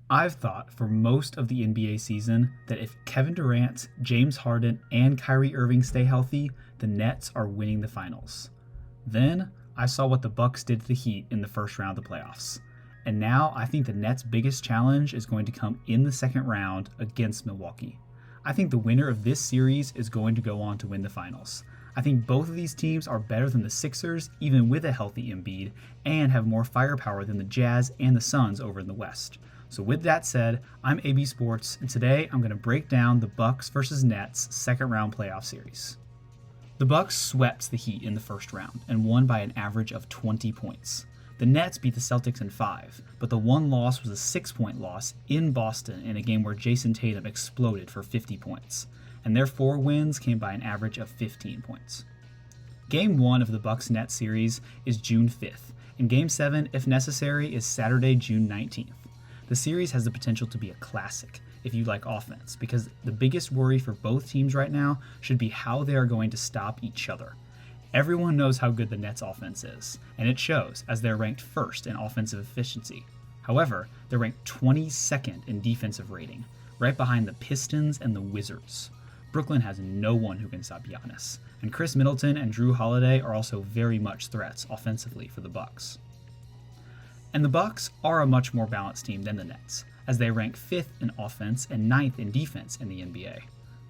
I've thought for most of the NBA season that if Kevin Durant, James Harden, and Kyrie Irving stay healthy, the Nets are winning the finals. Then I saw what the Bucks did to the Heat in the first round of the playoffs. And now I think the Nets' biggest challenge is going to come in the second round against Milwaukee. I think the winner of this series is going to go on to win the finals. I think both of these teams are better than the Sixers, even with a healthy Embiid, and have more firepower than the Jazz and the Suns over in the West. So with that said, I'm AB Sports, and today I'm going to break down the Bucks versus Nets second round playoff series. The Bucks swept the Heat in the first round and won by an average of 20 points. The Nets beat the Celtics in 5, but the one loss was a 6-point loss in Boston in a game where Jason Tatum exploded for 50 points, and their 4 wins came by an average of 15 points. Game 1 of the Bucks-Nets series is June 5th, and Game 7, if necessary, is Saturday, June 19th. The series has the potential to be a classic if you like offense, because the biggest worry for both teams right now should be how they are going to stop each other. Everyone knows how good the Nets offense is, and it shows as they're ranked first in offensive efficiency. However, they're ranked 22nd in defensive rating, right behind the Pistons and the Wizards. Brooklyn has no one who can stop Giannis, and Chris Middleton and Jrue Holiday are also very much threats offensively for the Bucks. And the Bucks are a much more balanced team than the Nets, as they rank 5th in offense and 9th in defense in the NBA.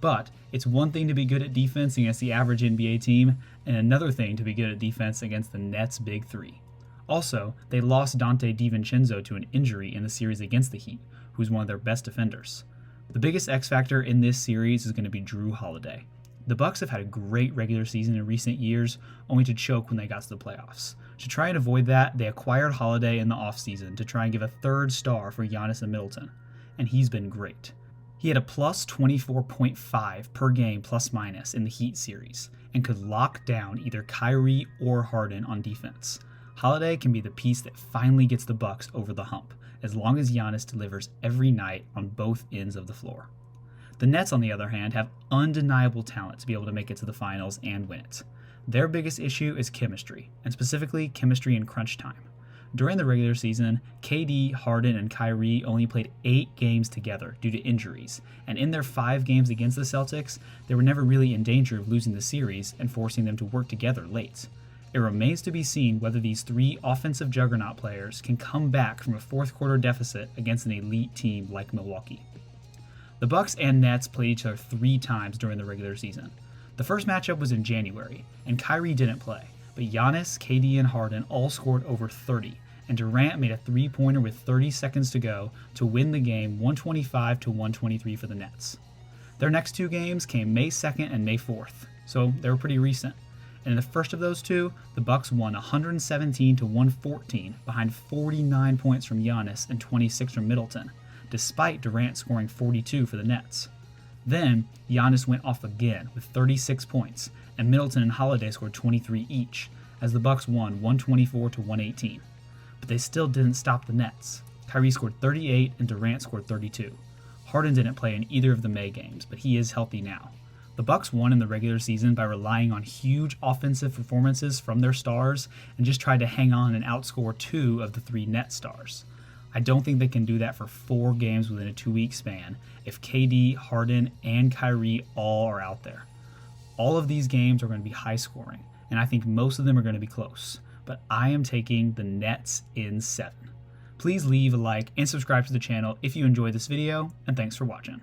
But it's one thing to be good at defense against the average NBA team, and another thing to be good at defense against the Nets' Big Three. Also, they lost Dante DiVincenzo to an injury in the series against the Heat, who's one of their best defenders. The biggest X factor in this series is going to be Jrue Holiday. The Bucks have had a great regular season in recent years, only to choke when they got to the playoffs. To try and avoid that, they acquired Holiday in the offseason to try and give a third star for Giannis and Middleton, and he's been great. He had a plus 24.5 per game plus minus in the Heat series, and could lock down either Kyrie or Harden on defense. Holiday can be the piece that finally gets the Bucks over the hump, as long as Giannis delivers every night on both ends of the floor. The Nets, on the other hand, have undeniable talent to be able to make it to the finals and win it. Their biggest issue is chemistry, and specifically chemistry in crunch time. During the regular season, KD, Harden, and Kyrie only played 8 games together due to injuries, and in their 5 games against the Celtics, they were never really in danger of losing the series and forcing them to work together late. It remains to be seen whether these 3 offensive juggernaut players can come back from a fourth quarter deficit against an elite team like Milwaukee. The Bucks and Nets played each other 3 times during the regular season. The first matchup was in January, and Kyrie didn't play, but Giannis, KD, and Harden all scored over 30, and Durant made a 3-pointer with 30 seconds to go to win the game 125-123 for the Nets. Their next 2 games came May 2nd and May 4th, so they were pretty recent. And in the first of those 2, the Bucks won 117-114 behind 49 points from Giannis and 26 from Middleton, despite Durant scoring 42 for the Nets. Then, Giannis went off again with 36 points, and Middleton and Holiday scored 23 each, as the Bucks won 124-118. But they still didn't stop the Nets. Kyrie scored 38 and Durant scored 32. Harden didn't play in either of the May games, but he is healthy now. The Bucks won in the regular season by relying on huge offensive performances from their stars and just tried to hang on and outscore 2 of the 3 net stars. I don't think they can do that for 4 games within a 2-week span if KD, Harden, and Kyrie all are out there. All of these games are going to be high scoring, and I think most of them are going to be close, but I am taking the Nets in 7. Please leave a like and subscribe to the channel if you enjoyed this video, and thanks for watching.